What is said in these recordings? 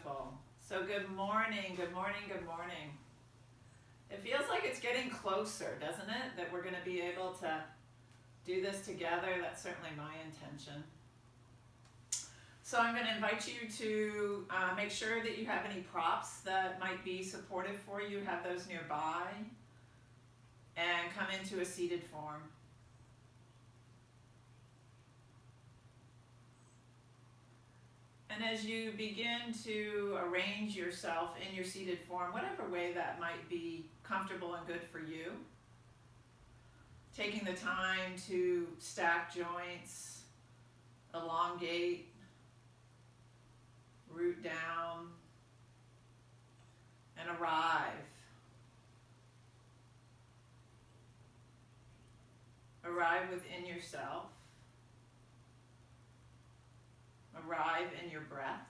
Beautiful. So good morning, good morning, good morning. It feels like it's getting closer, doesn't it? That we're going to be able to do this together. That's certainly my intention. So I'm going to invite you to make sure that you have any props that might be supportive for you. Have those nearby. And come into a seated form. And as you begin to arrange yourself in your seated form, whatever way that might be comfortable and good for you, taking the time to stack joints, elongate, root down, and arrive. Arrive within yourself. Arrive in your breath.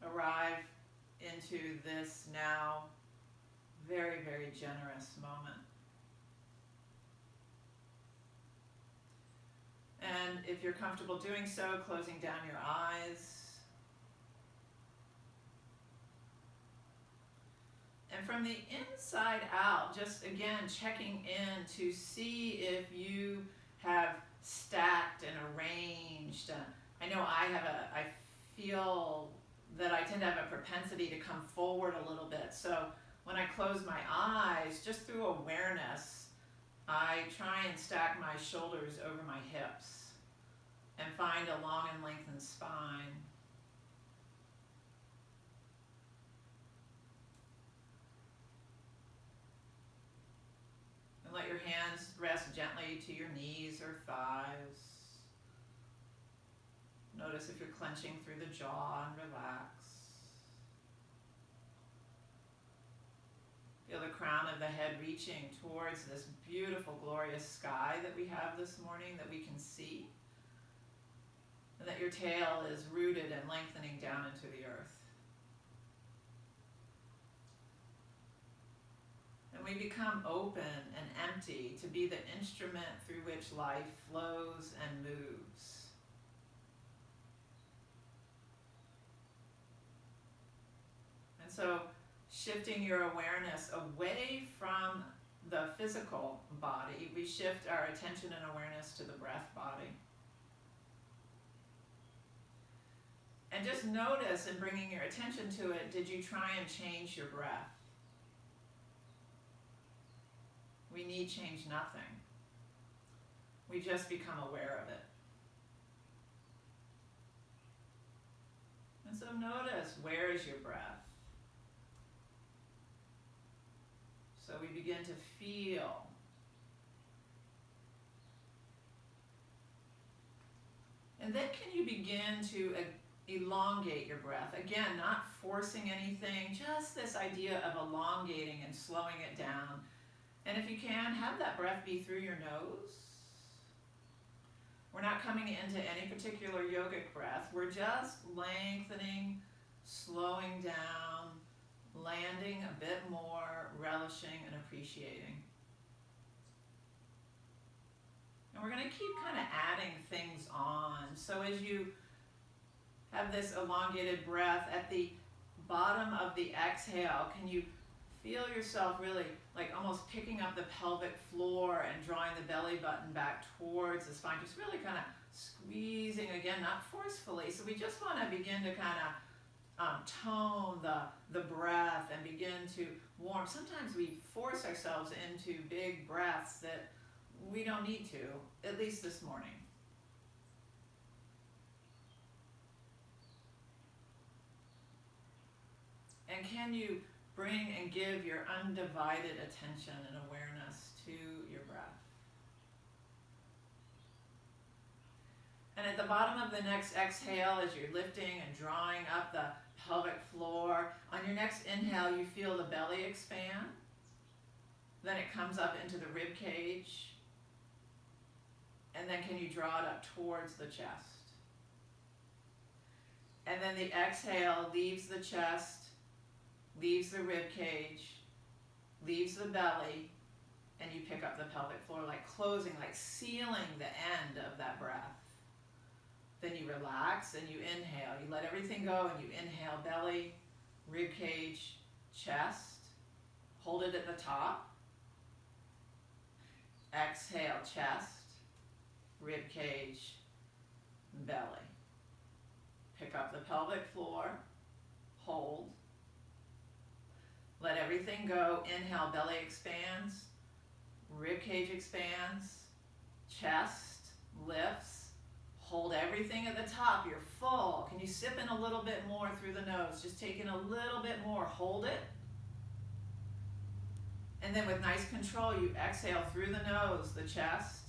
Arrive into this now very, very generous moment. And if you're comfortable doing so, closing down your eyes. And from the inside out, just again checking in to see if you have stacked and arranged. I know I feel that I tend to have a propensity to come forward a little bit. So when I close my eyes, just through awareness, I try and stack my shoulders over my hips and find a long and lengthened spine. And let your hands rest gently to your knees or thighs. Notice if you're clenching through the jaw and relax. Feel the crown of the head reaching towards this beautiful, glorious sky that we have this morning that we can see. And that your tail is rooted and lengthening down into the earth. And we become open and empty to be the instrument through which life flows and moves. And so shifting your awareness away from the physical body, we shift our attention and awareness to the breath body. And just notice in bringing your attention to it, did you try and change your breath? We need change nothing. We just become aware of it. And so notice, where is your breath? So we begin to feel. And then can you begin to elongate your breath? Again, not forcing anything, just this idea of elongating and slowing it down. And if you can, have that breath be through your nose. We're not coming into any particular yogic breath. We're just lengthening, slowing down, landing a bit more, relishing and appreciating. And we're going to keep kind of adding things on. So as you have this elongated breath, at the bottom of the exhale, can you feel yourself really like almost picking up the pelvic floor and drawing the belly button back towards the spine, just really kind of squeezing, again, not forcefully. So we just want to begin to kind of tone the breath and begin to warm. Sometimes we force ourselves into big breaths that we don't need to, at least this morning. And can you bring and give your undivided attention and awareness to your breath? And at the bottom of the next exhale, as you're lifting and drawing up the pelvic floor, on your next inhale, you feel the belly expand. Then it comes up into the rib cage. And then can you draw it up towards the chest? And then the exhale leaves the chest, leaves the rib cage, leaves the belly, and you pick up the pelvic floor, like closing, like sealing the end of that breath. Then you relax and you inhale. You let everything go and you inhale belly, rib cage, chest. Hold it at the top. Exhale, chest, rib cage, belly. Pick up the pelvic floor. Hold. Let everything go. Inhale, belly expands, rib cage expands, chest lifts. Hold everything at the top. You're full. Can you sip in a little bit more through the nose? Just take in a little bit more. Hold it. And then with nice control, you exhale through the nose, the chest,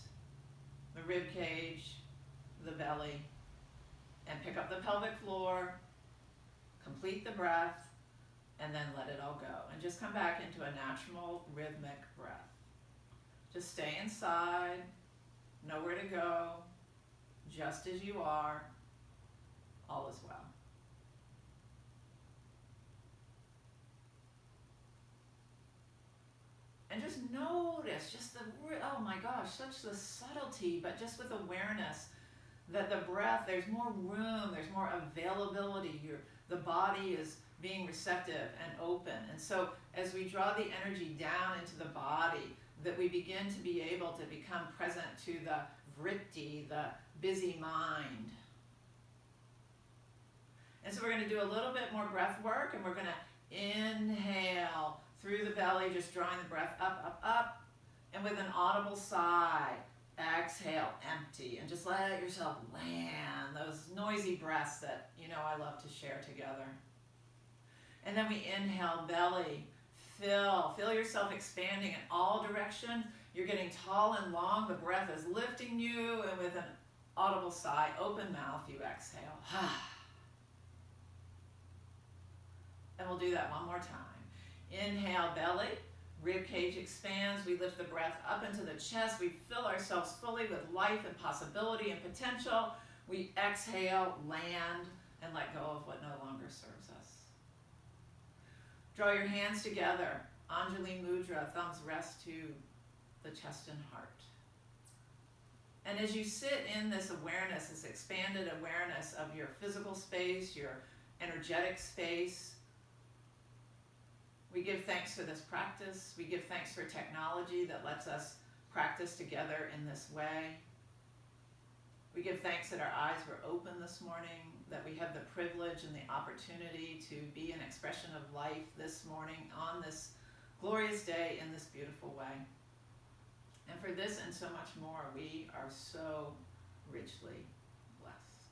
the rib cage, the belly, and pick up the pelvic floor. Complete the breath. And then let it all go. And just come back into a natural, rhythmic breath. Just stay inside, nowhere to go, just as you are, all is well. And just notice, oh my gosh, such the subtlety, but just with awareness that the breath, there's more room, there's more availability. The body is being receptive and open. And so as we draw the energy down into the body, that we begin to be able to become present to the vritti, the busy mind. And so we're going to do a little bit more breath work, and we're going to inhale through the belly, just drawing the breath up, up, up. And with an audible sigh, exhale, empty, and just let yourself land those noisy breaths that, I love to share together. And then we inhale, belly, feel yourself expanding in all directions. You're getting tall and long. The breath is lifting you, and with an audible sigh, open mouth, you exhale. And we'll do that one more time. Inhale, belly, rib cage expands. We lift the breath up into the chest. We fill ourselves fully with life and possibility and potential. We exhale, land, and let go of what no longer serves us. Draw your hands together. Anjali Mudra, thumbs rest to the chest and heart. And as you sit in this awareness, this expanded awareness of your physical space, your energetic space, we give thanks for this practice. We give thanks for technology that lets us practice together in this way. We give thanks that our eyes were open this morning, that we have the privilege and the opportunity to be an expression of life this morning on this glorious day in this beautiful way. And for this and so much more, we are so richly blessed.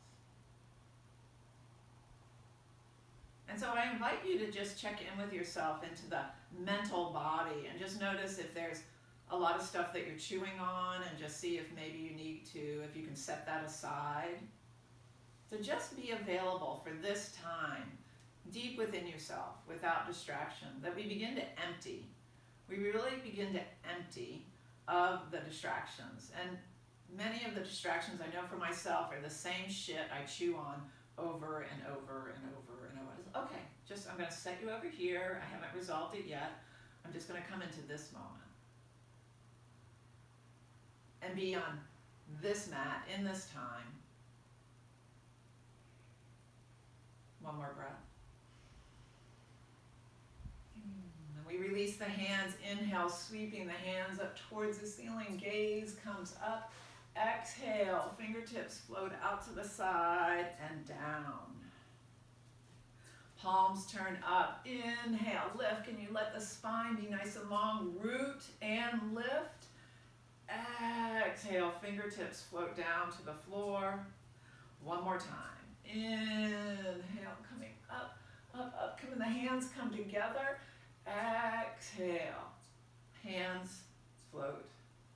And so I invite you to just check in with yourself into the mental body and just notice if there's a lot of stuff that you're chewing on, and just see if maybe you need to, if you can set that aside. So just be available for this time, deep within yourself, without distraction, that we begin to empty. We really begin to empty of the distractions. And many of the distractions, I know for myself, are the same shit I chew on over and over and over and over. Okay, I'm going to set you over here. I haven't resolved it yet. I'm just going to come into this moment and be on this mat in this time. One more breath. And we release the hands. Inhale, sweeping the hands up towards the ceiling. Gaze comes up. Exhale, fingertips float out to the side and down. Palms turn up. Inhale, lift. Can you let the spine be nice and long? Root and lift. Exhale, fingertips float down to the floor. One more time. Inhale, coming up, up, up. The hands come together. Exhale. Hands float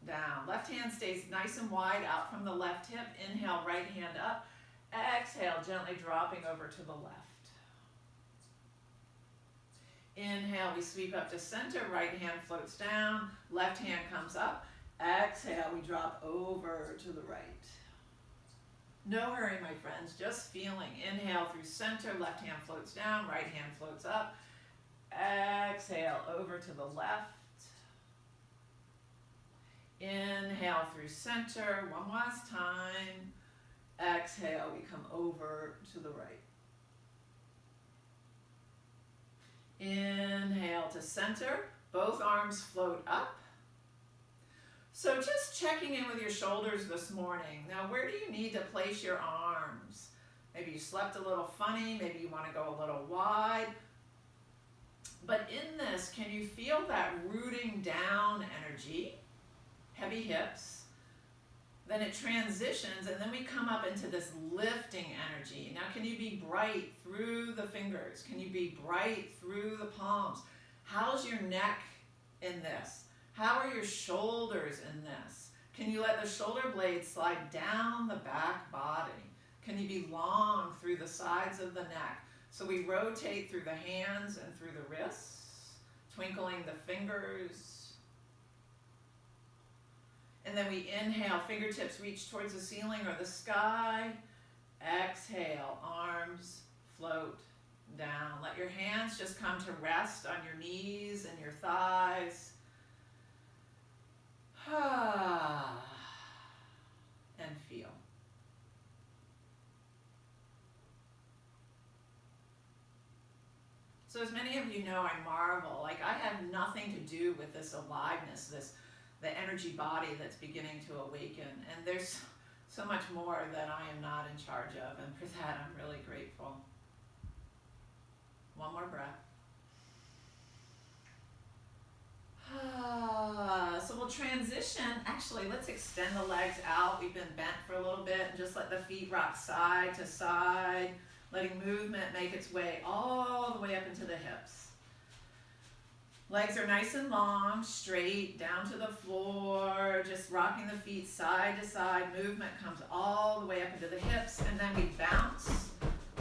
down. Left hand stays nice and wide out from the left hip. Inhale, right hand up. Exhale, gently dropping over to the left. Inhale, we sweep up to center. Right hand floats down. Left hand comes up. Exhale, we drop over to the right. No hurry, my friends, just feeling. Inhale through center, left hand floats down, right hand floats up. Exhale, over to the left. Inhale through center, one last time. Exhale, we come over to the right. Inhale to center, both arms float up. So just checking in with your shoulders this morning. Now, where do you need to place your arms? Maybe you slept a little funny, maybe you want to go a little wide. But in this, can you feel that rooting down energy? Heavy hips. Then it transitions, and then we come up into this lifting energy. Now, can you be bright through the fingers? Can you be bright through the palms? How's your neck in this? How are your shoulders in this? Can you let the shoulder blades slide down the back body? Can you be long through the sides of the neck? So we rotate through the hands and through the wrists, twinkling the fingers. And then we inhale, fingertips reach towards the ceiling or the sky. Exhale, arms float down. Let your hands just come to rest on your knees and your thighs. And feel. So as many of you know, I marvel, like I have nothing to do with this aliveness, the energy body that's beginning to awaken. And there's so much more that I am not in charge of. And for that, I'm really grateful. One more breath. So we'll transition. Actually, let's extend the legs out. We've been bent for a little bit and just let the feet rock side to side, letting movement make its way all the way up into the hips. Legs are nice and long, straight, down to the floor, just rocking the feet side to side. Movement comes all the way up into the hips, and then we bounce,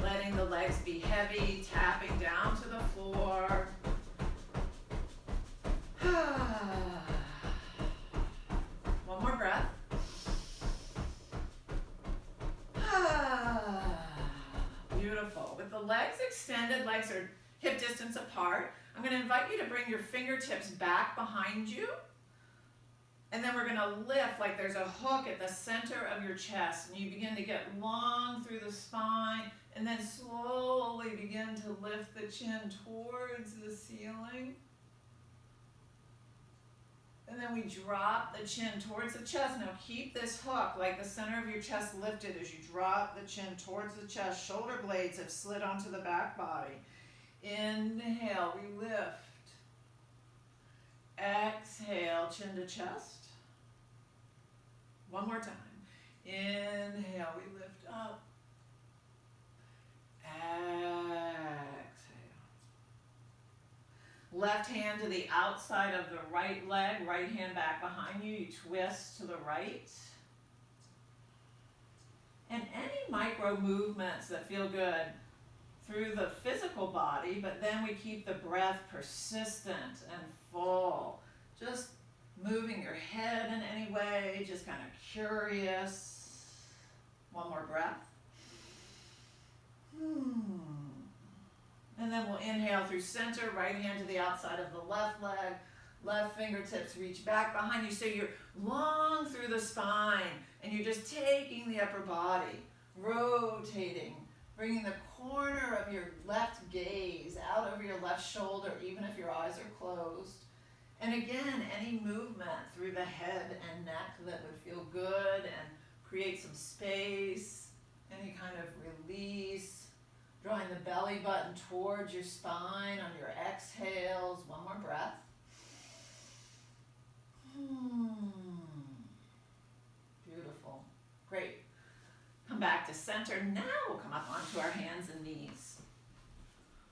letting the legs be heavy, tapping down to the floor. One more breath. Beautiful. With the legs extended, legs are hip distance apart. I'm going to invite you to bring your fingertips back behind you. And then we're going to lift like there's a hook at the center of your chest. And you begin to get long through the spine. And then slowly begin to lift the chin towards the ceiling. And then we drop the chin towards the chest. Now keep this hook like the center of your chest lifted as you drop the chin towards the chest. Shoulder blades have slid onto the back body. Inhale, we lift. Exhale, chin to chest. One more time. Inhale, we lift up. Exhale. Left hand to the outside of the right leg, right hand back behind you. You twist to the right. And any micro movements that feel good through the physical body, but then we keep the breath persistent and full. Just moving your head in any way, just kind of curious. One more breath. And then we'll inhale through center, right hand to the outside of the left leg, left fingertips reach back behind you. So you're long through the spine and you're just taking the upper body, rotating, bringing the corner of your left gaze out over your left shoulder, even if your eyes are closed. And again, any movement through the head and neck that would feel good and create some space, any kind of release. Drawing the belly button towards your spine on your exhales. One more breath. Beautiful. Great. Come back to center. Now we'll come up onto our hands and knees.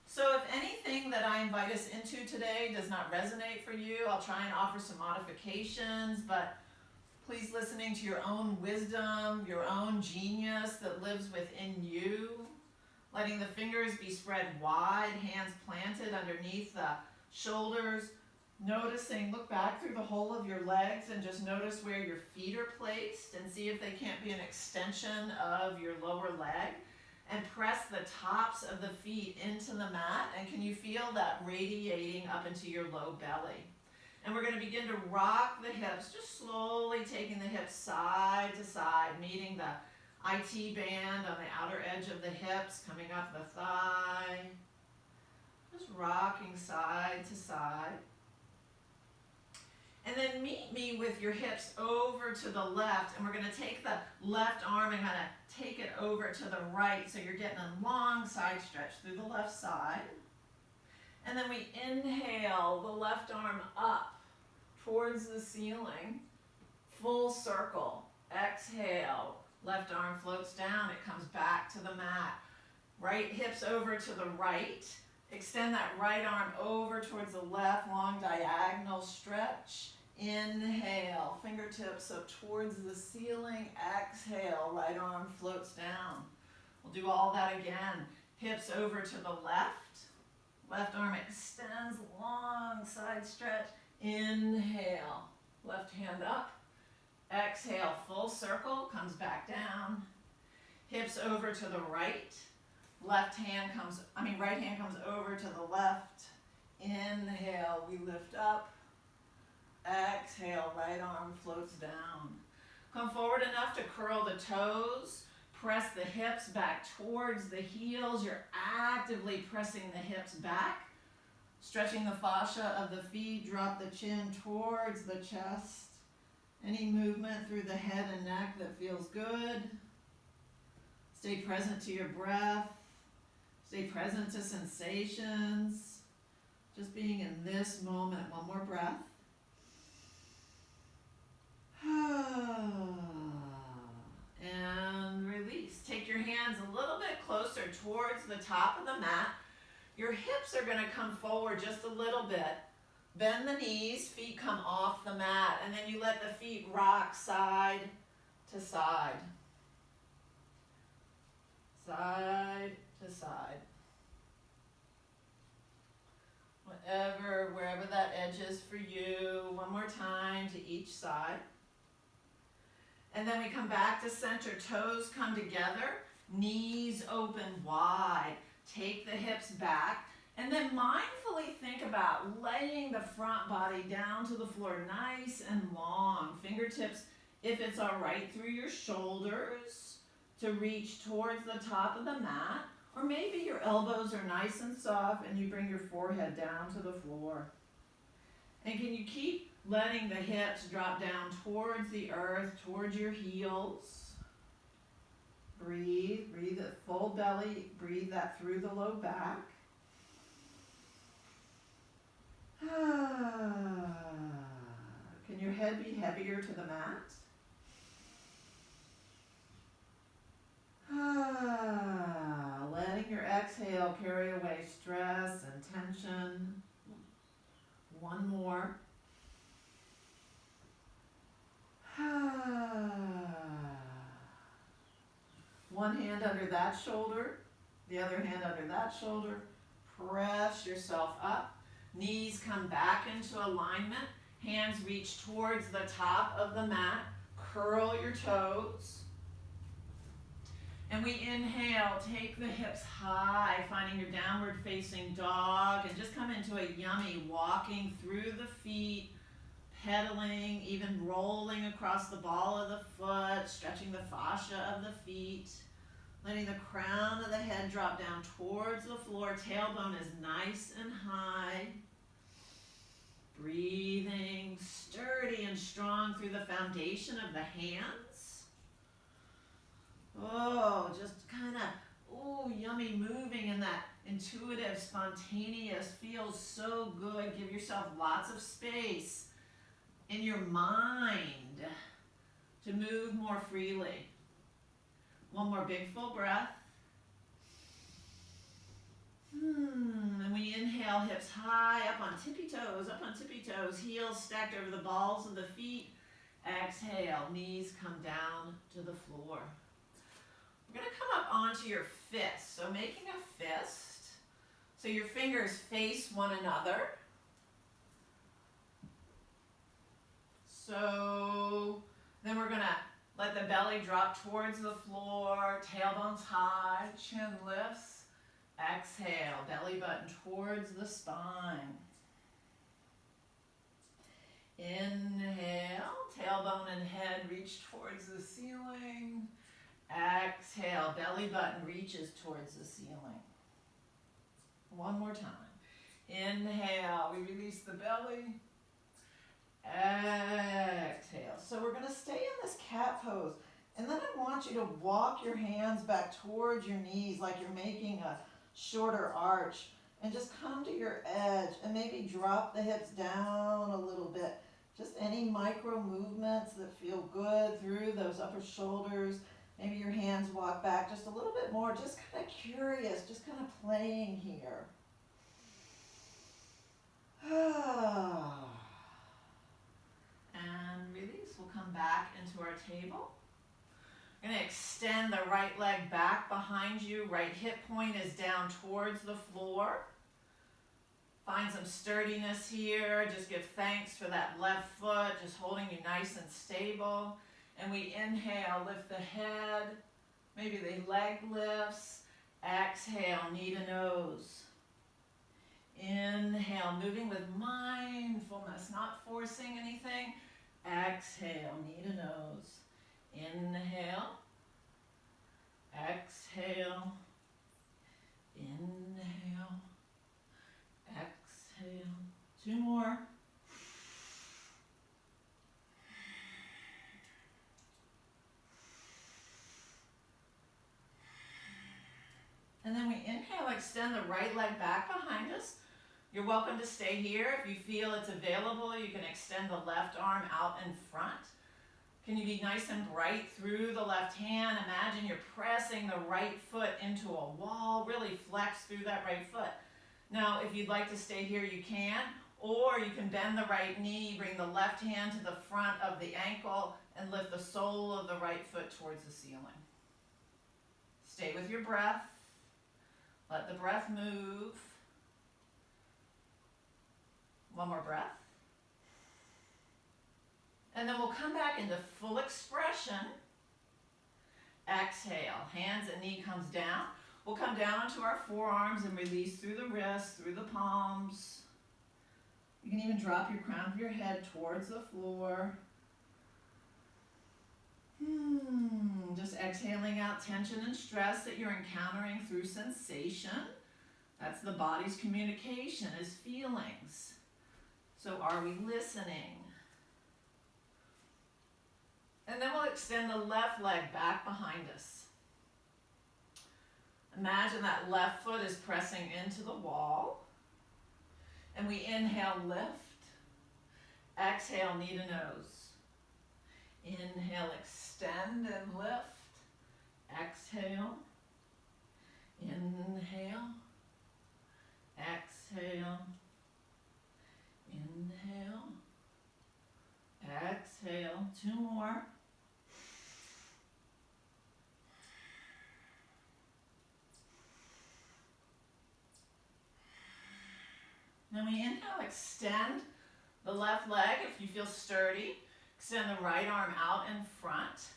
So if anything that I invite us into today does not resonate for you, I'll try and offer some modifications, but please listening to your own wisdom, your own genius that lives within you. Letting the fingers be spread wide, hands planted underneath the shoulders. Noticing, look back through the whole of your legs and just notice where your feet are placed and see if they can't be an extension of your lower leg. And press the tops of the feet into the mat. And can you feel that radiating up into your low belly? And we're going to begin to rock the hips, just slowly taking the hips side to side, meeting the IT band on the outer edge of the hips, coming up the thigh. Just rocking side to side. And then meet me with your hips over to the left, and we're going to take the left arm and kind of take it over to the right, so you're getting a long side stretch through the left side. And then we inhale the left arm up towards the ceiling, full circle. Exhale, left arm floats down, it comes back to the mat. Right hips over to the right. Extend that right arm over towards the left, long diagonal stretch. Inhale, fingertips up towards the ceiling. Exhale, right arm floats down. We'll do all that again. Hips over to the left. Left arm extends, long side stretch. Inhale, left hand up. Exhale, full circle, comes back down. Hips over to the right. Right hand comes over to the left. Inhale, we lift up. Exhale, right arm floats down. Come forward enough to curl the toes. Press the hips back towards the heels. You're actively pressing the hips back. Stretching the fascia of the feet. Drop the chin towards the chest. Any movement through the head and neck that feels good. Stay present to your breath. Stay present to sensations. Just being in this moment. One more breath. And release. Take your hands a little bit closer towards the top of the mat. Your hips are going to come forward just a little bit. Bend the knees, feet come off the mat, and then you let the feet rock side to side. Side to side. Wherever that edge is for you. One more time to each side. And then we come back to center. Toes come together. Knees open wide. Take the hips back. And then mindfully think about laying the front body down to the floor nice and long. Fingertips, if it's all right, through your shoulders to reach towards the top of the mat. Or maybe your elbows are nice and soft and you bring your forehead down to the floor. And can you keep letting the hips drop down towards the earth, towards your heels? Breathe, breathe at full belly, breathe that through the low back. Can your head be heavier to the mat? Letting your exhale carry away stress and tension. One more. One hand under that shoulder, the other hand under that shoulder. Press yourself up. Knees come back into alignment. Hands reach towards the top of the mat. Curl your toes. And we inhale, take the hips high, finding your downward facing dog, and just come into a yummy walking through the feet, pedaling, even rolling across the ball of the foot, stretching the fascia of the feet, letting the crown of the head drop down towards the floor. Tailbone is nice and high. Breathing sturdy and strong through the foundation of the hands. Oh, just kind of, yummy, moving in that intuitive, spontaneous, feels so good. Give yourself lots of space in your mind to move more freely. One more big full breath. And we inhale, hips high, up on tippy toes, heels stacked over the balls of the feet. Exhale, knees come down to the floor. We're going to come up onto your fist. So making a fist, so your fingers face one another. So then we're going to let the belly drop towards the floor, tailbone's high, chin lifts. Exhale, belly button towards the spine. Inhale, tailbone and head reach towards the ceiling. Exhale, belly button reaches towards the ceiling. One more time. Inhale, we release the belly. Exhale. So we're going to stay in this cat pose. And then I want you to walk your hands back towards your knees like you're making a shorter arch. And just come to your edge and maybe drop the hips down a little bit. Just any micro movements that feel good through those upper shoulders. Maybe your hands walk back just a little bit more. Just kind of curious, just kind of playing here. And release. We'll come back into our table. We're going to extend the right leg back behind you. Right hip point is down towards the floor. Find some sturdiness here. Just give thanks for that left foot, just holding you nice and stable. And we inhale, lift the head. Maybe the leg lifts. Exhale, knee to nose. Inhale, moving with mindfulness, not forcing anything. Exhale, knee to nose. Inhale. Exhale. Inhale. Exhale. Two more. And then we inhale, extend the right leg back behind us. You're welcome to stay here. If you feel it's available, you can extend the left arm out in front. Can you be nice and bright through the left hand? Imagine you're pressing the right foot into a wall. Really flex through that right foot. Now, if you'd like to stay here, you can. Or you can bend the right knee, bring the left hand to the front of the ankle, and lift the sole of the right foot towards the ceiling. Stay with your breath. Let the breath move. One more breath. And then we'll come back into full expression. Exhale. Hands and knee comes down. We'll come down onto our forearms and release through the wrists, through the palms. You can even drop your crown of your head towards the floor. Just exhaling out tension and stress that you're encountering through sensation. That's the body's communication, is feelings. So are we listening? And then we'll extend the left leg back behind us. Imagine that left foot is pressing into the wall. And we inhale, lift. Exhale, knee to nose. Inhale, extend and lift. Exhale. Inhale. Exhale. Inhale. Exhale. Two more. Then we inhale, extend the left leg if you feel sturdy. Extend the right arm out in front.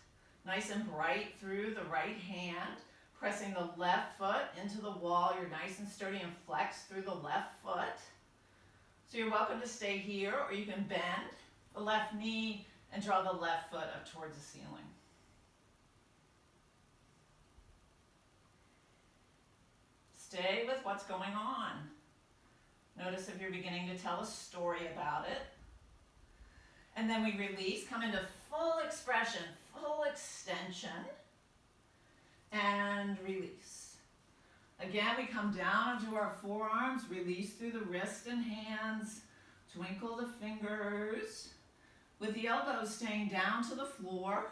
Nice and bright through the right hand. Pressing the left foot into the wall. You're nice and sturdy and flex through the left foot. So you're welcome to stay here, or you can bend the left knee and draw the left foot up towards the ceiling. Stay with what's going on. Notice if you're beginning to tell a story about it. And then we release, come into full expression, full extension, and release. Again, we come down onto our forearms, release through the wrist and hands, twinkle the fingers, with the elbows staying down to the floor.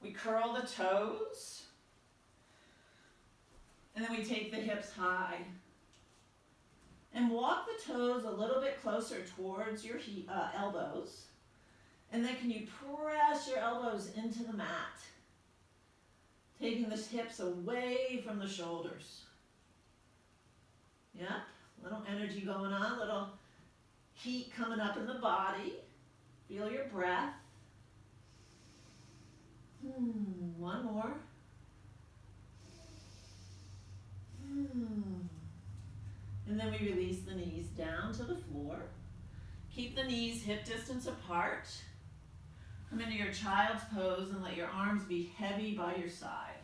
We curl the toes, and then we take the hips high. And walk the toes a little bit closer towards your elbows. And then can you press your elbows into the mat? Taking the hips away from the shoulders. Yep, little energy going on, little heat coming up in the body. Feel your breath. One more. And then we release the knees down to the floor. Keep the knees hip distance apart. Come into your child's pose and let your arms be heavy by your side.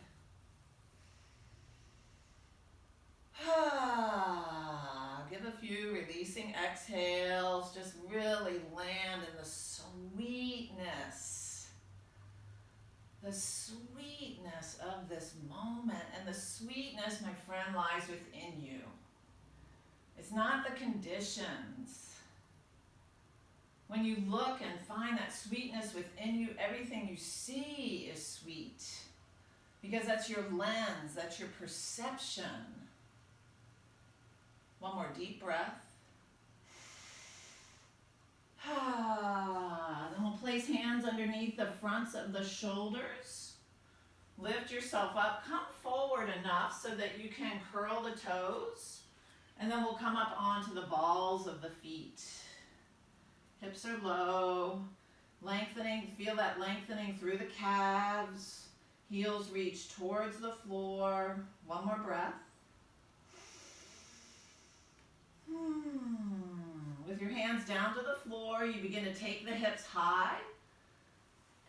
Give a few releasing exhales. Just really land in the sweetness. The sweetness of this moment. And the sweetness, my friend, lies within you. It's not the conditions. When you look and find that sweetness within you, everything you see is sweet. Because that's your lens, that's your perception. One more deep breath. Then we'll place hands underneath the fronts of the shoulders. Lift yourself up. Come forward enough so that you can curl the toes. And then we'll come up onto the balls of the feet. Hips are low. Lengthening. Feel that lengthening through the calves. Heels reach towards the floor. One more breath. With your hands down to the floor, you begin to take the hips high.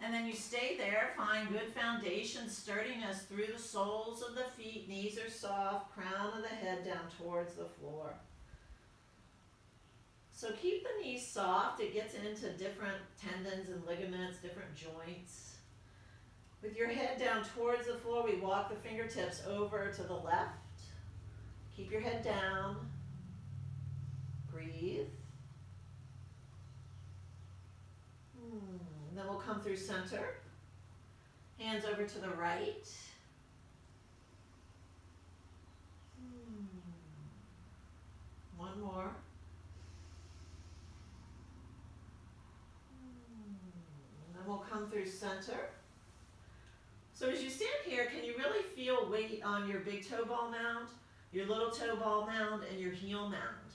And then you stay there. Find good foundation, sturdiness through the soles of the feet. Knees are soft. Crown of the head down towards the floor. So keep the knees soft. It gets into different tendons and ligaments, different joints. With your head down towards the floor, we walk the fingertips over to the left. Keep your head down. Breathe. Then we'll come through center. Hands over to the right. One more. Then we'll come through center. So as you stand here, can you really feel weight on your big toe ball mound, your little toe ball mound, and your heel mound?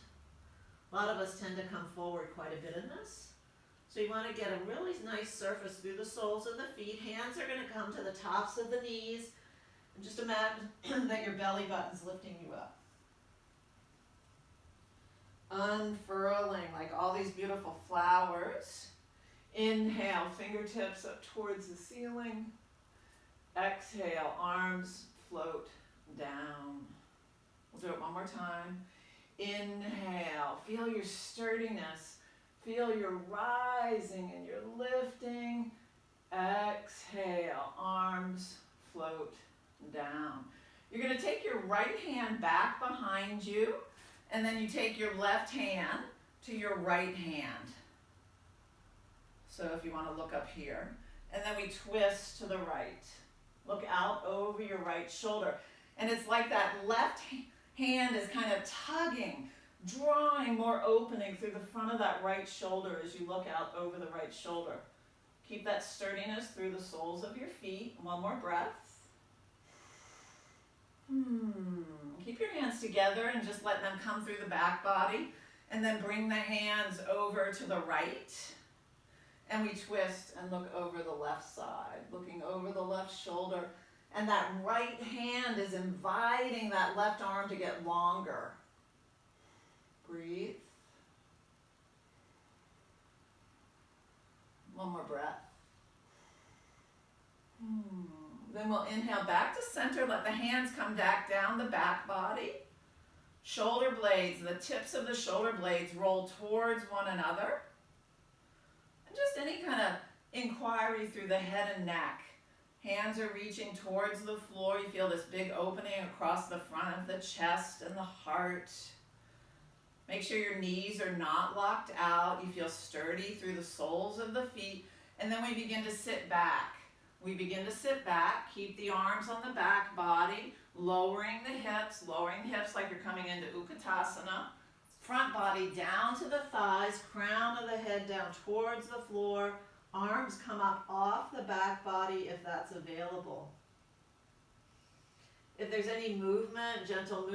A lot of us tend to come forward quite a bit in this. So you want to get a really nice surface through the soles of the feet. Hands are going to come to the tops of the knees. And just imagine that your belly button's lifting you up. Unfurling like all these beautiful flowers. Inhale, fingertips up towards the ceiling. Exhale, arms float down. We'll do it one more time. Inhale, feel your sturdiness. Feel your rising and your lifting. Exhale, arms float down. You're going to take your right hand back behind you, and then you take your left hand to your right hand. So if you want to look up here, and then we twist to the right. Look out over your right shoulder. And it's like that left hand is kind of tugging, drawing more opening through the front of that right shoulder as you look out over the right shoulder. Keep that sturdiness through the soles of your feet. One more breath. Keep your hands together and just let them come through the back body. And then bring the hands over to the right. And we twist and look over the left side, looking over the left shoulder. And that right hand is inviting that left arm to get longer. Breathe. One more breath. Then we'll inhale back to center. Let the hands come back down the back body. Shoulder blades, the tips of the shoulder blades roll towards one another. And just any kind of inquiry through the head and neck. Hands are reaching towards the floor. You feel this big opening across the front of the chest and the heart. Make sure your knees are not locked out. You feel sturdy through the soles of the feet. And then we begin to sit back. We begin to sit back. Keep the arms on the back body. Lowering the hips like you're coming into Utkatasana. Front body down to the thighs. Crown of the head down towards the floor. Arms come up off the back body if that's available. If there's any movement, gentle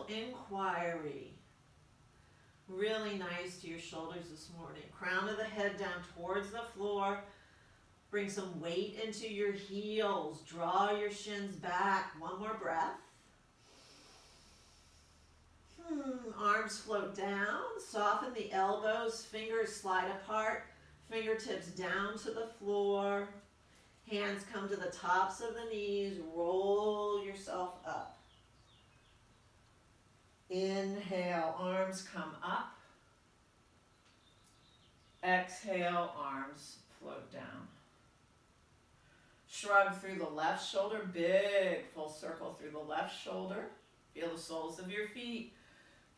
inquiry. Really nice to your shoulders this morning. Crown of the head down towards the floor. Bring some weight into your heels. Draw your shins back. One more breath. Arms float down. Soften the elbows. Fingers slide apart. Fingertips down to the floor. Hands come to the tops of the knees. Roll yourself up. Inhale, arms come up. Exhale, arms float down. Shrug through the left shoulder, big full circle through the left shoulder. Feel the soles of your feet.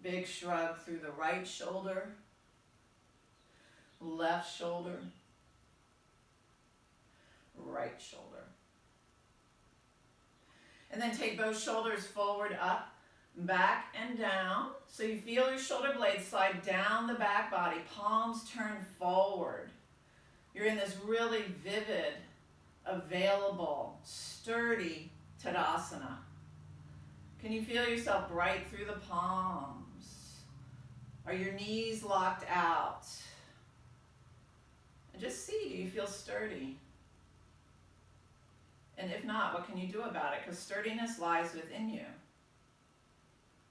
Big shrug through the right shoulder, left shoulder, right shoulder. And then take both shoulders forward, up, back, and down. So you feel your shoulder blades slide down the back body, palms turn forward. You're in this really vivid, available, sturdy Tadasana. Can you feel yourself bright through the palms? Are your knees locked out? And just see, do you feel sturdy? And if not, what can you do about it? Because sturdiness lies within you.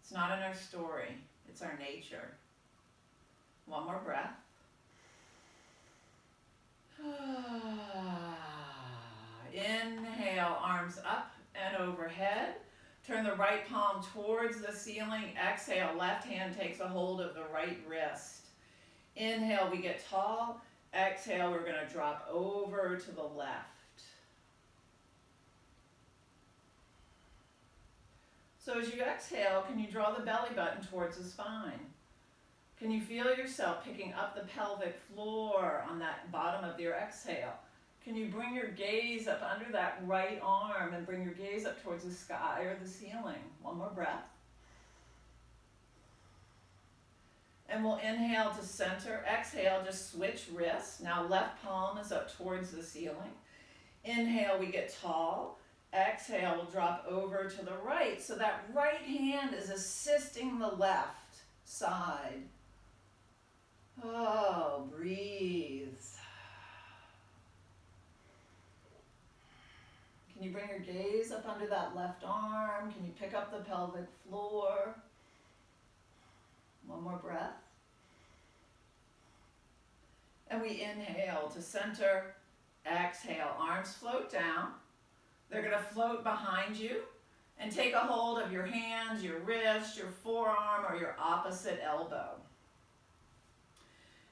It's not in our story, it's our nature. One more breath. Inhale, arms up and overhead. Turn the right palm towards the ceiling. Exhale, left hand takes a hold of the right wrist. Inhale, we get tall. Exhale, we're going to drop over to the left. So as you exhale, can you draw the belly button towards the spine? Can you feel yourself picking up the pelvic floor on that bottom of your exhale? Can you bring your gaze up under that right arm and bring your gaze up towards the sky or the ceiling? One more breath. And we'll inhale to center. Exhale, just switch wrists. Now left palm is up towards the ceiling. Inhale, we get tall. Exhale, we'll drop over to the right. So that right hand is assisting the left side. Oh, breathe. Can you bring your gaze up under that left arm? Can you pick up the pelvic floor? One more breath. And we inhale to center. Exhale, arms float down. They're going to float behind you. And take a hold of your hands, your wrist, your forearm, or your opposite elbow.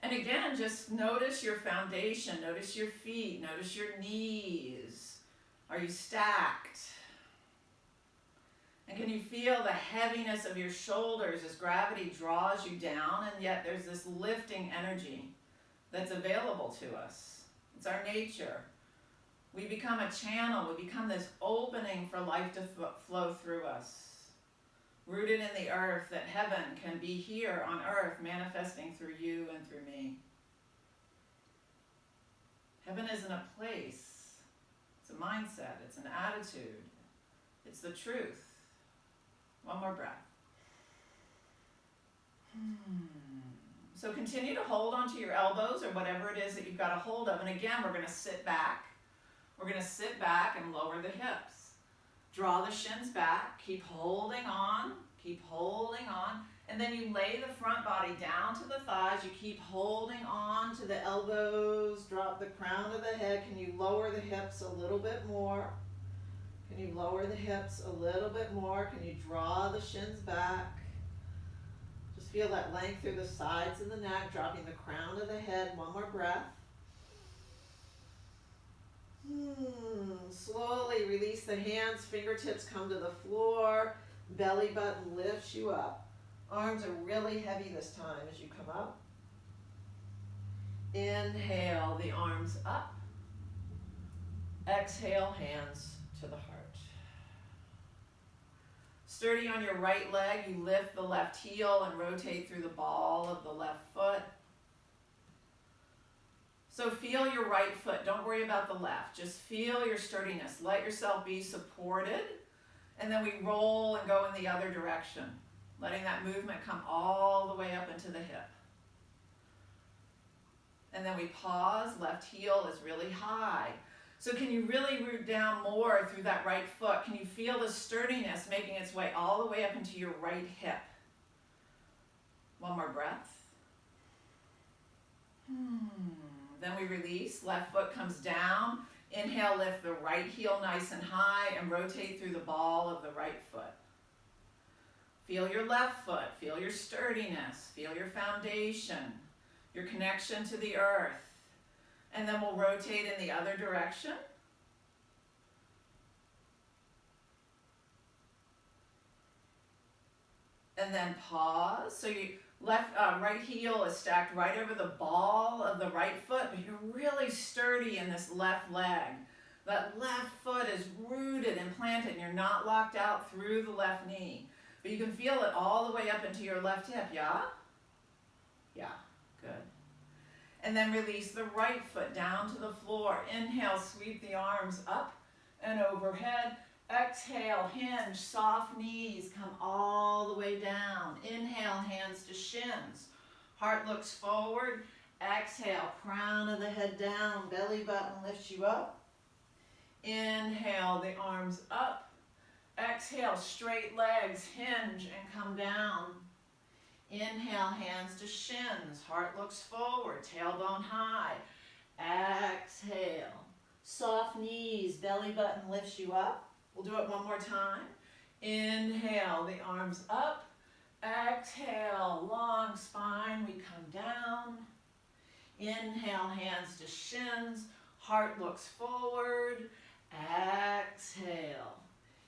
And again, just notice your foundation. Notice your feet. Notice your knees. Are you stacked? And can you feel the heaviness of your shoulders as gravity draws you down, and yet there's this lifting energy that's available to us. It's our nature. We become a channel. We become this opening for life to flow through us. Rooted in the earth, that heaven can be here on earth, manifesting through you and through me. Heaven isn't a place. It's a mindset, it's an attitude, it's the truth. One more breath. So continue to hold onto your elbows or whatever it is that you've got a hold of. And again, we're going to sit back. We're going to sit back and lower the hips. Draw the shins back, keep holding on, and then you lay the front body down to the thighs. You keep holding on to the elbows, drop the crown of the head. Can you lower the hips a little bit more? Can you lower the hips a little bit more? Can you draw the shins back? Just feel that length through the sides of the neck, dropping the crown of the head. One more breath. Slowly release the hands, fingertips come to the floor, belly button lifts you up. Arms are really heavy this time as you come up. Inhale the arms up. Exhale, hands to the heart. Sturdy on your right leg, you lift the left heel and rotate through the ball of the left foot. So feel your right foot. Don't worry about the left. Just feel your sturdiness. Let yourself be supported. And then we roll and go in the other direction, letting that movement come all the way up into the hip. And then we pause. Left heel is really high. So can you really root down more through that right foot? Can you feel the sturdiness making its way all the way up into your right hip? One more breath. Then we release, left foot comes down. Inhale, lift the right heel nice and high and rotate through the ball of the right foot. Feel your left foot, feel your sturdiness, feel your foundation, your connection to the earth. And then we'll rotate in the other direction. And then pause. So you right heel is stacked right over the ball of the right foot, but you're really sturdy in this left leg. That left foot is rooted and planted, and you're not locked out through the left knee. But you can feel it all the way up into your left hip, yeah? Yeah, good. And then release the right foot down to the floor. Inhale, sweep the arms up and overhead. Exhale, hinge, soft knees, come all the way down. Inhale, hands to shins. Heart looks forward. Exhale, crown of the head down, belly button lifts you up. Inhale, the arms up. Exhale, straight legs, hinge and come down. Inhale, hands to shins. Heart looks forward, tailbone high. Exhale, soft knees, belly button lifts you up. We'll do it one more time. Inhale, the arms up. Exhale, long spine, we come down. Inhale, hands to shins. Heart looks forward. Exhale.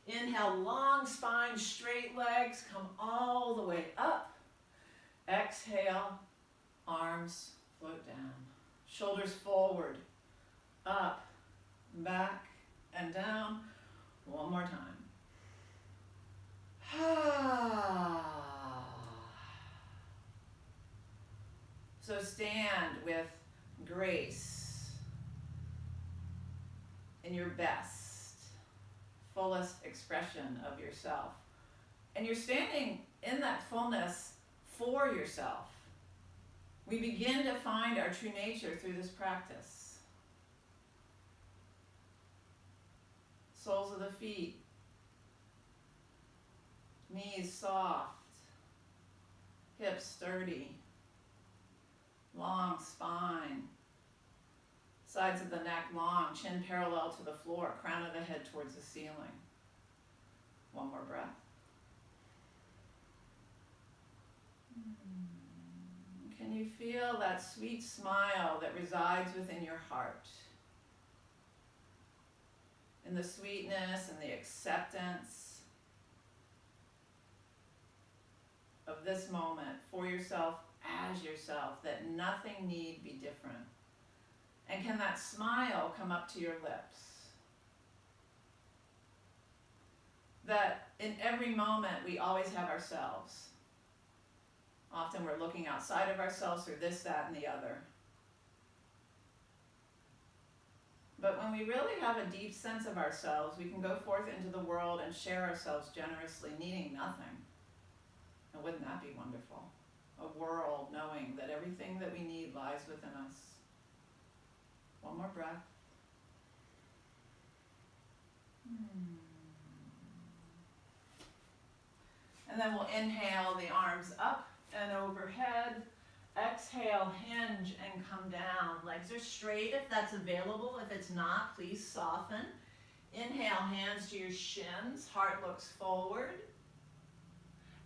Inhale, long spine, straight legs, come all the way up. Exhale, arms float down. Shoulders forward, up, back, and down. One more time. So stand with grace in your best, fullest expression of yourself. And you're standing in that fullness for yourself. We begin to find our true nature through this practice. Soles of the feet, knees soft, hips sturdy, long spine, sides of the neck long, chin parallel to the floor, crown of the head towards the ceiling. One more breath. Can you feel that sweet smile that resides within your heart? And the sweetness and the acceptance of this moment for yourself as yourself, that nothing need be different. And can that smile come up to your lips? That in every moment we always have ourselves. Often we're looking outside of ourselves through this, that, and the other. But when we really have a deep sense of ourselves, we can go forth into the world and share ourselves generously, needing nothing. And wouldn't that be wonderful? A world knowing that everything that we need lies within us. One more breath. And then we'll inhale the arms up and overhead. Exhale, hinge and come down. Legs are straight if that's available. If it's not, please soften. Inhale, hands to your shins. Heart looks forward.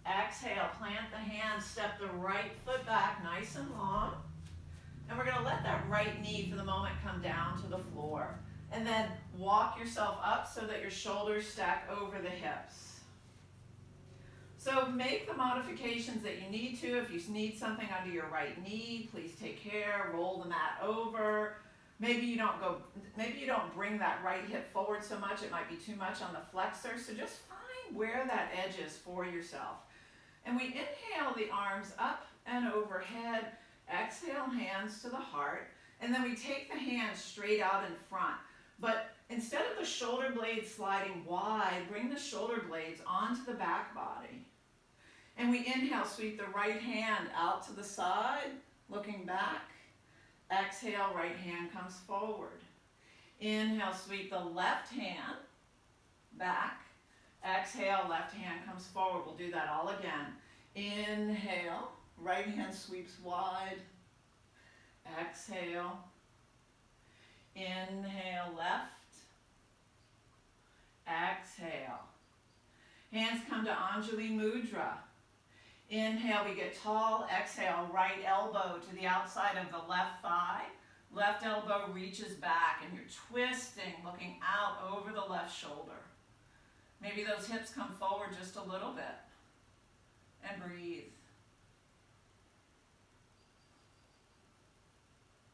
Exhale, plant the hands. Step the right foot back nice and long. And we're going to let that right knee for the moment come down to the floor. And then walk yourself up so that your shoulders stack over the hips. So make the modifications that you need to. If you need something under your right knee, please take care. Roll the mat over. Maybe you don't bring that right hip forward so much. It might be too much on the flexor. So just find where that edge is for yourself. And we inhale the arms up and overhead. Exhale, hands to the heart. And then we take the hands straight out in front. But instead of the shoulder blades sliding wide, bring the shoulder blades onto the back body. And we inhale, sweep the right hand out to the side, looking back. Exhale, right hand comes forward. Inhale, sweep the left hand back. Exhale, left hand comes forward. We'll do that all again. Inhale, right hand sweeps wide. Exhale, Inhale, left. Exhale. Hands come to Anjali Mudra. Inhale, we get tall. Exhale, right elbow to the outside of the left thigh. Left elbow reaches back and you're twisting, looking out over the left shoulder. Maybe those hips come forward just a little bit. And breathe.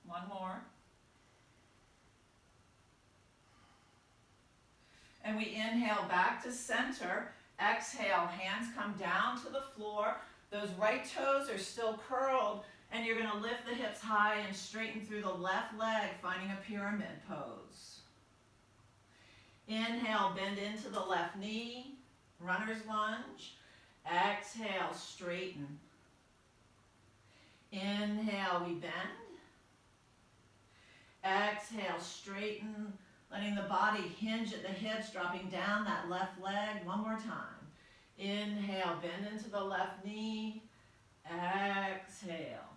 One more. And we inhale back to center. Exhale, hands come down to the floor. Those right toes are still curled, and you're going to lift the hips high and straighten through the left leg, finding a pyramid pose. Inhale, bend into the left knee, runner's lunge. Exhale, straighten. Inhale, we bend. Exhale, straighten. Letting the body hinge at the hips, dropping down that left leg. One more time. Inhale, bend into the left knee. Exhale.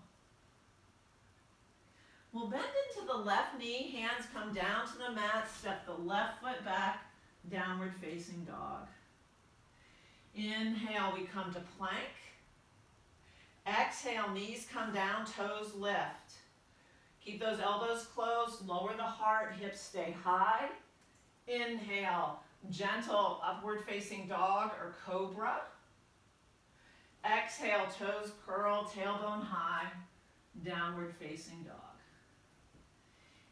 We'll bend into the left knee, hands come down to the mat, step the left foot back, downward facing dog. Inhale, we come to plank. Exhale, knees come down, toes lift. Keep those elbows closed, lower the heart, hips stay high. Inhale, gentle upward facing dog or cobra. Exhale, toes curl, tailbone high, downward facing dog.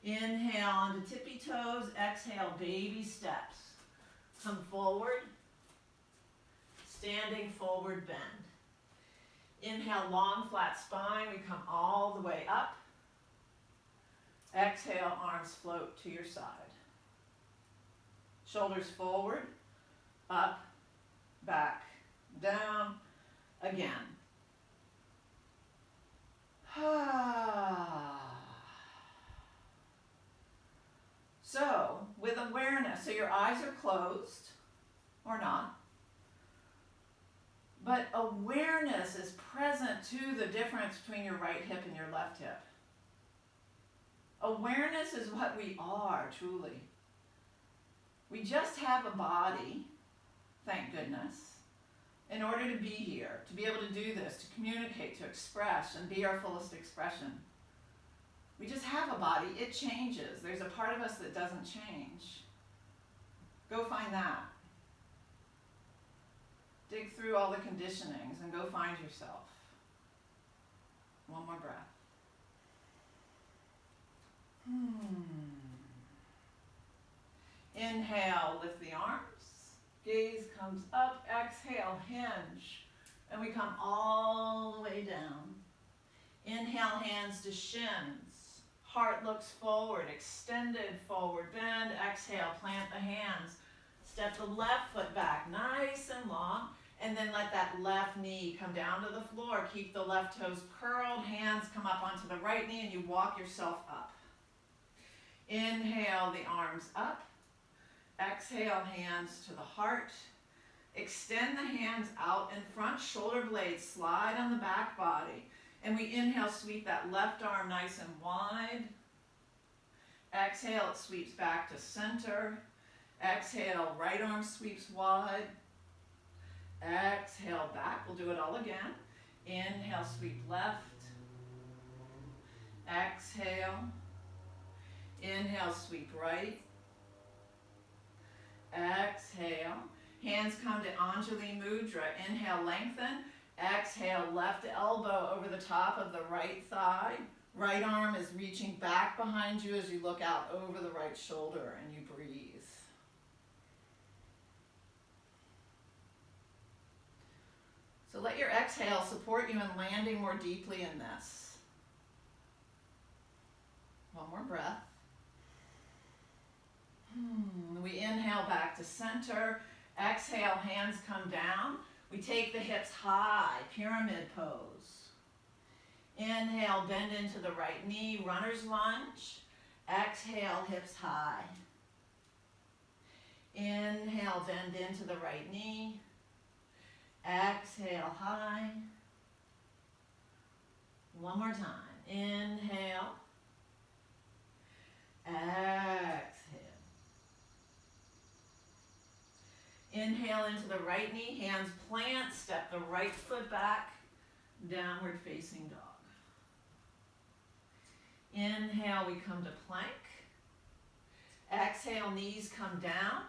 Inhale onto tippy toes, exhale, baby steps. Come forward, standing forward bend. Inhale, long flat spine, we come all the way up. Exhale, arms float to your side. Shoulders forward, up, back, down, again. So, with awareness, so your eyes are closed, or not, but awareness is present to the difference between your right hip and your left hip. Awareness is what we are, truly. We just have a body, thank goodness, in order to be here, to be able to do this, to communicate, to express, and be our fullest expression. We just have a body. It changes. There's a part of us that doesn't change. Go find that. Dig through all the conditionings and go find yourself. One more breath. Inhale, lift the arms. Gaze comes up. Exhale, hinge. And we come all the way down. Inhale, hands to shins. Heart looks forward, extended forward bend. Exhale, plant the hands. Step the left foot back, nice and long. And then let that left knee come down to the floor. Keep the left toes curled. Hands come up onto the right knee and you walk yourself up. Inhale, the arms up. Exhale, hands to the heart. Extend the hands out in front, shoulder blades slide on the back body. And we inhale, sweep that left arm nice and wide. Exhale, it sweeps back to center. Exhale, right arm sweeps wide. Exhale, back. We'll do it all again. Inhale, sweep left. Exhale. Inhale, sweep right. Exhale. Hands come to Anjali Mudra. Inhale, lengthen. Exhale, left elbow over the top of the right thigh. Right arm is reaching back behind you as you look out over the right shoulder and you breathe. So let your exhale support you in landing more deeply in this. One more breath. We inhale back to center. Exhale, hands come down. We take the hips high, pyramid pose. Inhale, bend into the right knee, runner's lunge. Exhale, hips high. Inhale, bend into the right knee. Exhale, high. One more time. Inhale. Exhale. Inhale into the right knee, hands plant, step the right foot back, downward facing dog. Inhale, we come to plank. Exhale, knees come down.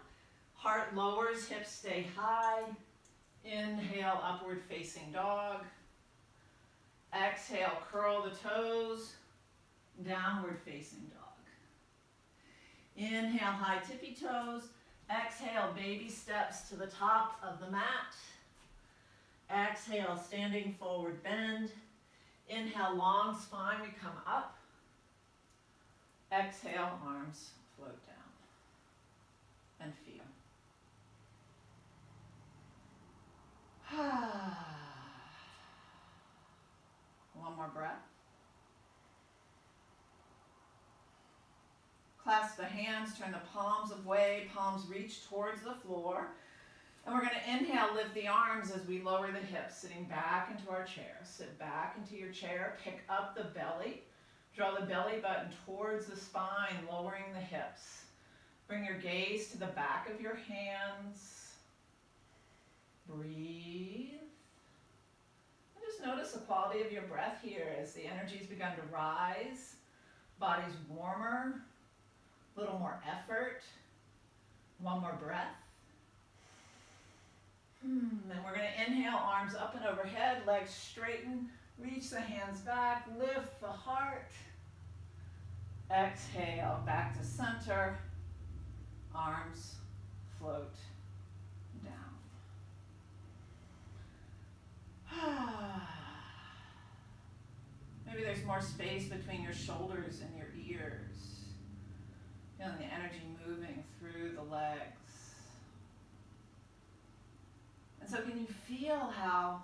Heart lowers, hips stay high. Inhale, upward facing dog. Exhale, curl the toes, downward facing dog. Inhale, high tippy toes. Exhale, baby steps to the top of the mat. Exhale, standing forward bend. Inhale, long spine, we come up. Exhale, arms float down. And feel. One more breath. Clasp the hands, turn the palms away, palms reach towards the floor. And we're going to inhale, lift the arms as we lower the hips, sitting back into our chair. Sit back into your chair, pick up the belly. Draw the belly button towards the spine, lowering the hips. Bring your gaze to the back of your hands. Breathe. And just notice the quality of your breath here as the energy's begun to rise. Body's warmer. A little more effort. One more breath. And we're going to inhale, arms up and overhead, legs straighten, reach the hands back, lift the heart. Exhale, back to center, arms float down. Maybe there's more space between your shoulders and your ears. Feeling the energy moving through the legs. And so can you feel how,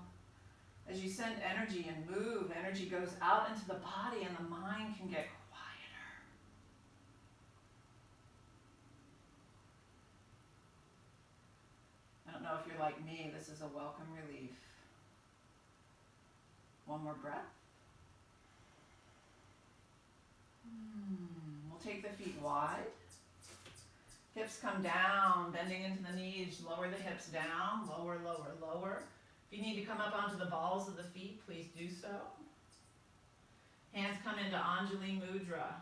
as you send energy and move, energy goes out into the body and the mind can get quieter. I don't know if you're like me, this is a welcome relief. One more breath. We'll take the feet wide. Hips come down, bending into the knees, lower the hips down, lower, lower, lower. If you need to come up onto the balls of the feet, please do so. Hands come into Anjali Mudra.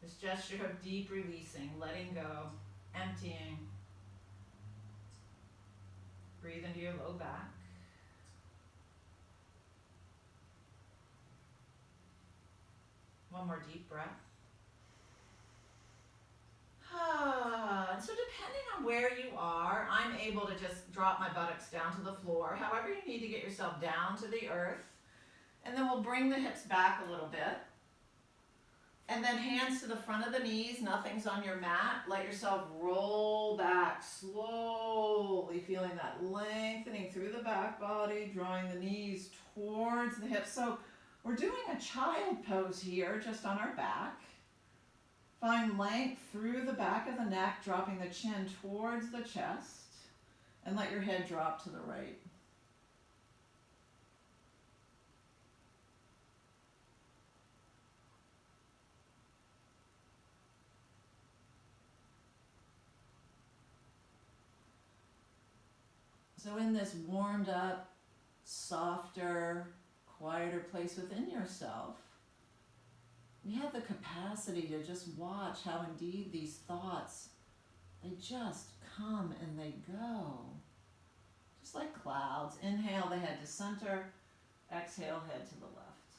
This gesture of deep releasing, letting go, emptying. Breathe into your low back. One more deep breath. And so depending on where you are, I'm able to just drop my buttocks down to the floor. However you need to get yourself down to the earth. And then we'll bring the hips back a little bit. And then hands to the front of the knees. Nothing's on your mat. Let yourself roll back slowly, feeling that lengthening through the back body, drawing the knees towards the hips. So we're doing a child pose here, just on our back. Find length through the back of the neck, dropping the chin towards the chest, and let your head drop to the right. So in this warmed up, softer, quieter place within yourself, you have the capacity to just watch how indeed these thoughts, they just come and they go. Just like clouds. Inhale the head to center, exhale head to the left.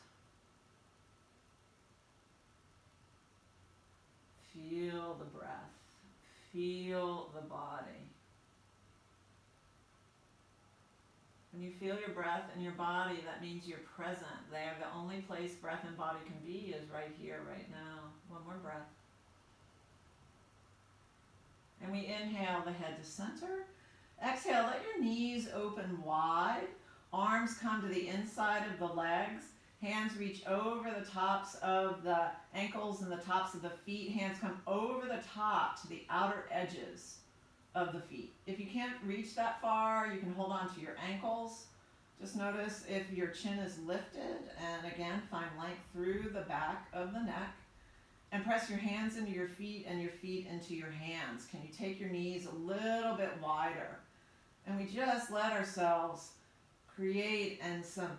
Feel the breath, feel the body. When you feel your breath and your body, that means you're present. They are the only place breath and body can be is right here, right now. One more breath. And we inhale the head to center. Exhale, let your knees open wide. Arms come to the inside of the legs. Hands reach over the tops of the ankles and the tops of the feet. Hands come over the top to the outer edges of the feet. If you can't reach that far, you can hold on to your ankles. Just notice if your chin is lifted, and again, find length through the back of the neck. And press your hands into your feet and your feet into your hands. Can you take your knees a little bit wider? And we just let ourselves create some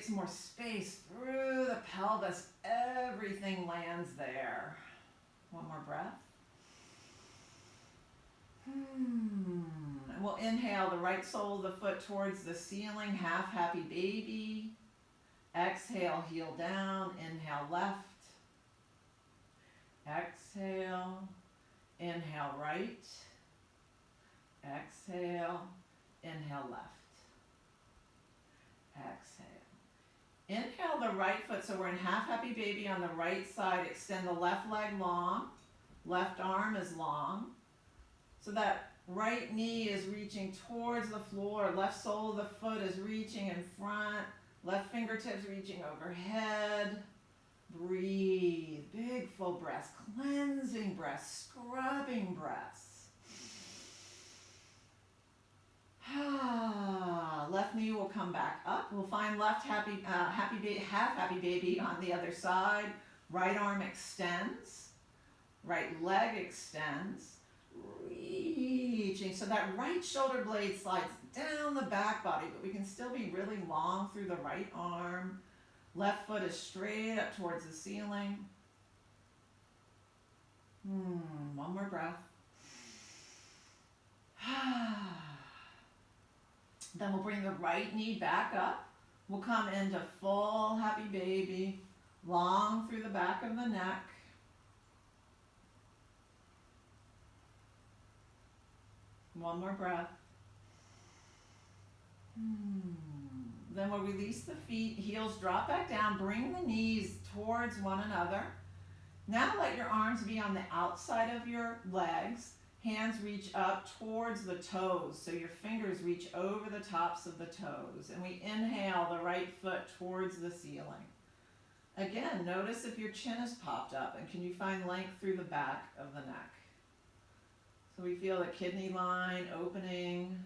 more space through the pelvis. Everything lands there. One more breath. And we'll inhale the right sole of the foot towards the ceiling, half happy baby. Exhale, heel down, inhale left. Exhale, inhale right. Exhale, inhale left. Exhale. Inhale the right foot, so we're in half happy baby on the right side. Extend the left leg long, left arm is long. So that right knee is reaching towards the floor, left sole of the foot is reaching in front, left fingertips reaching overhead. Breathe, big full breaths, cleansing breaths, scrubbing breaths. Left knee will come back up. We'll find left half happy baby on the other side. Right arm extends, right leg extends, reaching. So that right shoulder blade slides down the back body, but we can still be really long through the right arm. Left foot is straight up towards the ceiling. One more breath. Then we'll bring the right knee back up. We'll come into full happy baby, long through the back of the neck. One more breath. Then we'll release the feet, heels drop back down, bring the knees towards one another. Now let your arms be on the outside of your legs. Hands reach up towards the toes, so your fingers reach over the tops of the toes. And we inhale the right foot towards the ceiling. Again, notice if your chin is popped up, and can you find length through the back of the neck? So we feel the kidney line opening,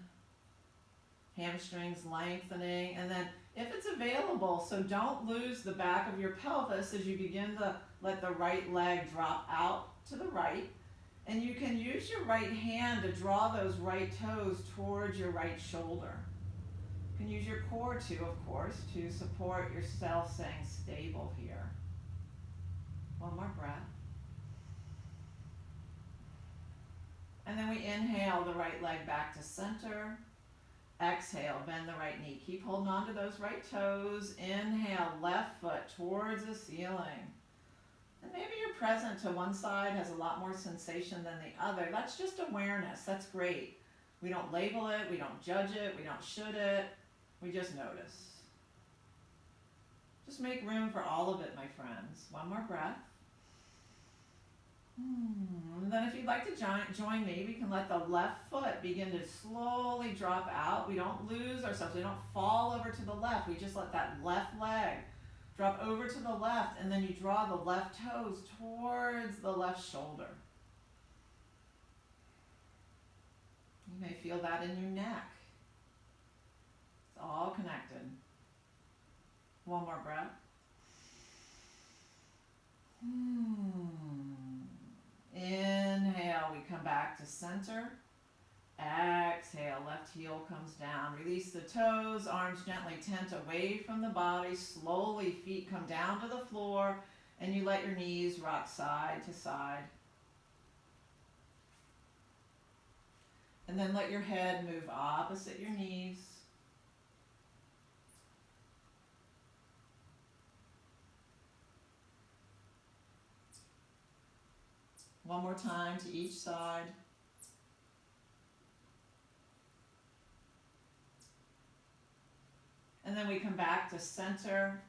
hamstrings lengthening, and then if it's available, so don't lose the back of your pelvis as you begin to let the right leg drop out to the right. And you can use your right hand to draw those right toes towards your right shoulder. You can use your core too, of course, to support yourself staying stable here. One more breath. And then we inhale the right leg back to center. Exhale, bend the right knee. Keep holding on to those right toes. Inhale, left foot towards the ceiling. And maybe you're present to one side, has a lot more sensation than the other. That's just awareness. That's great. We don't label it. We don't judge it. We don't should it. We just notice. Just make room for all of it, my friends. One more breath. And then if you'd like to join me, we can let the left foot begin to slowly drop out. We don't lose ourselves. We don't fall over to the left. We just let that left leg drop over to the left, and then you draw the left toes towards the left shoulder. You may feel that in your neck. It's all connected. One more breath. Inhale, we come back to center. Exhale, left heel comes down. Release the toes, arms gently tent away from the body. Slowly, feet come down to the floor, and you let your knees rock side to side. And then let your head move opposite your knees. One more time to each side. And then we come back to center.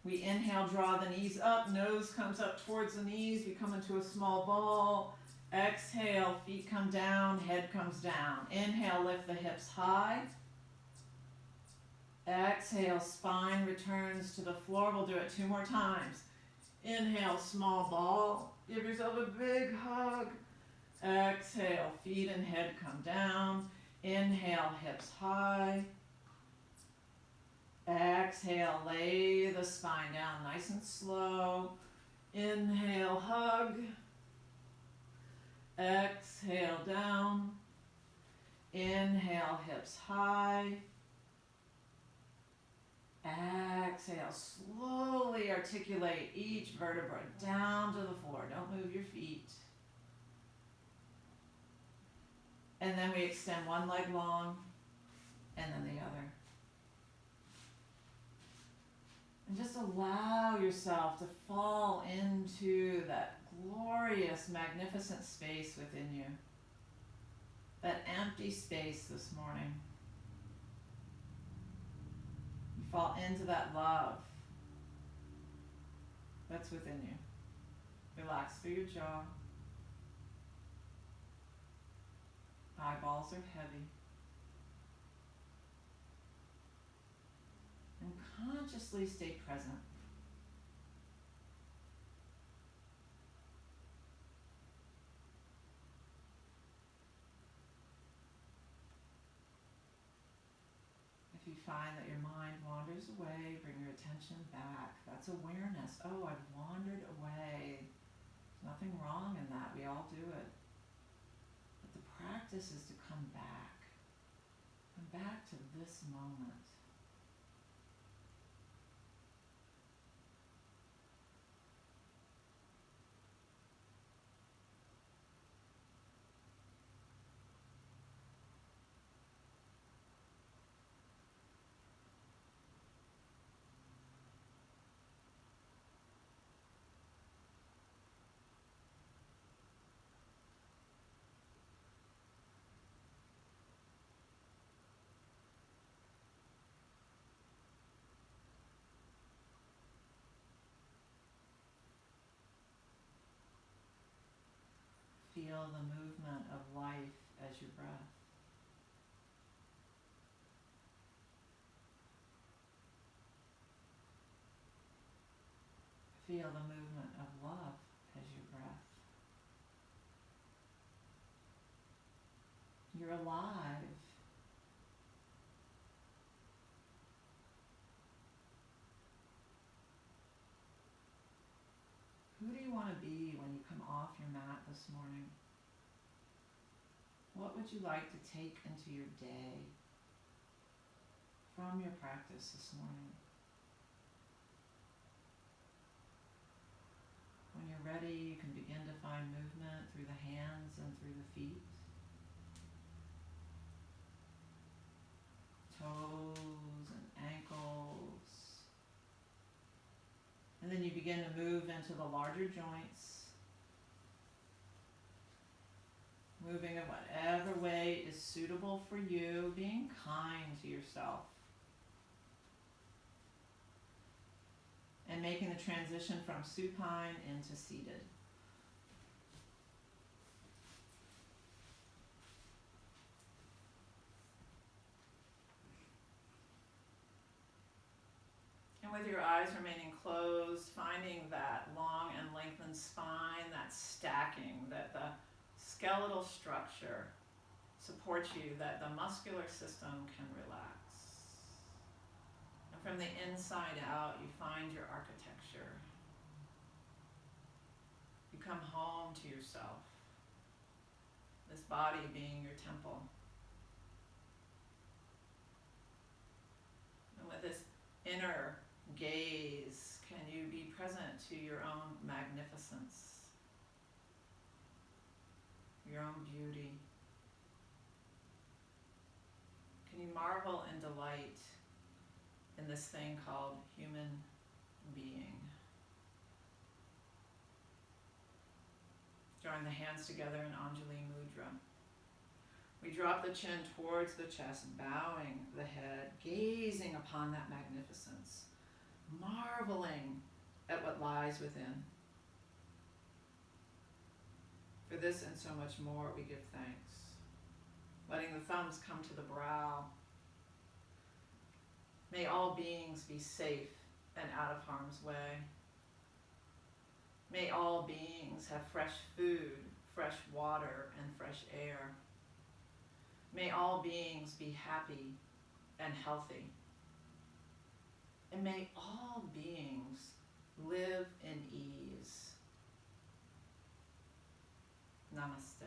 We inhale, draw the knees up, nose comes up towards the knees. We come into a small ball. Exhale, feet come down, head comes down. Inhale, lift the hips high. Exhale, spine returns to the floor. We'll do it 2 more times. Inhale, small ball. Give yourself a big hug. Exhale, feet and head come down. Inhale, hips high. Exhale, lay the spine down nice and slow. Inhale, hug. Exhale, down. Inhale, hips high. Exhale, slowly articulate each vertebra down to the floor. Don't move your feet. And then we extend one leg long and then the other. And just allow yourself to fall into that glorious, magnificent space within you. That empty space this morning. You fall into that love that's within you. Relax through your jaw. Eyeballs are heavy. And consciously stay present. If you find that your mind wanders away, bring your attention back. That's awareness. Oh, I've wandered away. There's nothing wrong in that. We all do it. But the practice is to come back. Come back to this moment. Feel the movement of life as your breath. Feel the movement of love as your breath. You're alive. Who do you want to be when you come off your mat this morning? What would you like to take into your day from your practice this morning? When you're ready, you can begin to find movement through the hands and through the feet. Toes and ankles. And then you begin to move into the larger joints. Moving in whatever way is suitable for you, being kind to yourself. And making the transition from supine into seated. And with your eyes remaining closed, finding that long and lengthened spine, that stacking, that the skeletal structure supports you, that the muscular system can relax. And from the inside out, you find your architecture. You come home to yourself, this body being your temple. And with this inner gaze, can you be present to your own magnificence, your own beauty? Can you marvel and delight in this thing called human being? Drawing the hands together in Anjali Mudra. We drop the chin towards the chest, bowing the head, gazing upon that magnificence, marveling at what lies within. For this and so much more, we give thanks. Letting the thumbs come to the brow. May all beings be safe and out of harm's way. May all beings have fresh food, fresh water, and fresh air. May all beings be happy and healthy. And may all beings live in ease. Namaste.